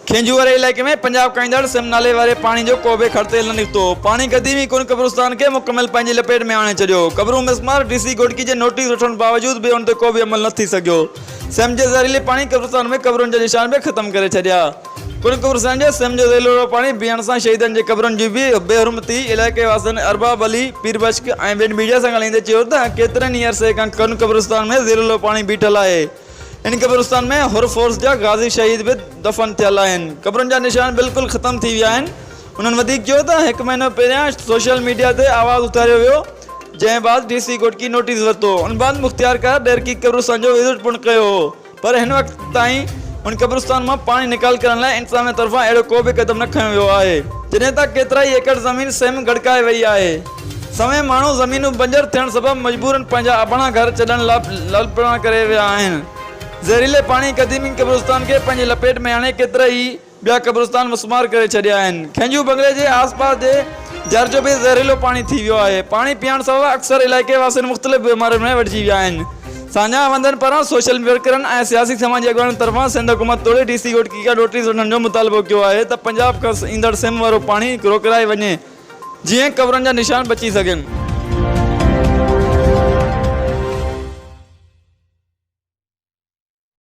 खेंजू वारे इलाइक़े में पंजाब का ईंदड़ सिम नाले वारे पानी जो को बि खड़तेल न निकितो। पानी क़दीमी कुन क़ब्रिस्तान खे मुकमल पंहिंजी लपेट में आणे छॾियो। क़ब्रूं मिसमार डीसी घोटकी जे नोटिस वठण बावजूद बि उन ते को बि अमल न थी सघियो। सिम जे ज़हरीले पानी क़ब्रिस्तान में क़ब्रुनि जा निशान बि ख़त्म करे छॾिया। कुन क़ब्रिस्तान जे सिम जो ज़हरीलो पानी पीअण सां शहीदनि जे क़ब्रुनि जी बि बेहुरमती इलाइक़े वासियुनि अरबाब अली पीरबश्क ऐं ॿियनि मीडिया सां ॻाल्हाईंदे चयो त केतिरनि ई अरसे खां कुन क़ब्रिस्तान में ज़हरीलो पानी बीठल आहे। इन क़ब्रिस्तान में हुर फोर्स जा गाज़ी शहीद भी दफ़न थियल आहिनि। क़ब्रुनि जा निशान बिल्कुलु ख़त्म थी विया आहिनि। उन्हनि वधीक चयो त हिकु महीनो पहिरियां सोशल मीडिया ते आवाज़ उथारियो वियो, जंहिं बाद डीसी घोटकी नोटिस वरितो। उन बाद मुख़्तियार खां डेरकी क़ब्रिस्तान जो विज़िट पिणु कयो हो, पर हिन वक़्त ताईं उन क़ब्रिस्तान मां पानी निकाल करण लाइ इंतज़ामिया तरफ़ां अहिड़ो को बि क़दम न खंयो वियो आहे। जॾहिं त केतिरा ई एकड़ ज़मीन सिम गड़काए वई आहे। समय माण्हू ज़मीनूं बंजर थियण सबबि मजबूरन पंहिंजा अबणा घर छॾण ललपणा करे विया आहिनि। ज़हरीले पानी क़दीमी क़ब्रिस्तान के पंहिंजे लपेट में आणे केतिरा ई ॿिया क़ब्रिस्तान मुसमार करे छॾिया आहिनि। खेंजू बंगले जे आसपास जे जर जो बि ज़हरीलो पानी थी वियो आहे। पानी पीअण सबबि अक्सर इलाइक़े वासियुनि मुख़्तलिफ़ बीमारियुनि में वठिजी विया आहिनि। साझा वंदनि पारां सोशल वर्करनि ऐं सियासी समाजी अॻवाननि तरफ़ां सिंध हुकूमत तोड़े डीसी घोटकी खां नोटिस वठण जो मुतालबो कयो आहे त पंजाब खां ईंदड़ सिम वारो पानी रोकाए वञे, जीअं क़ब्रुनि जा निशान बची सघनि।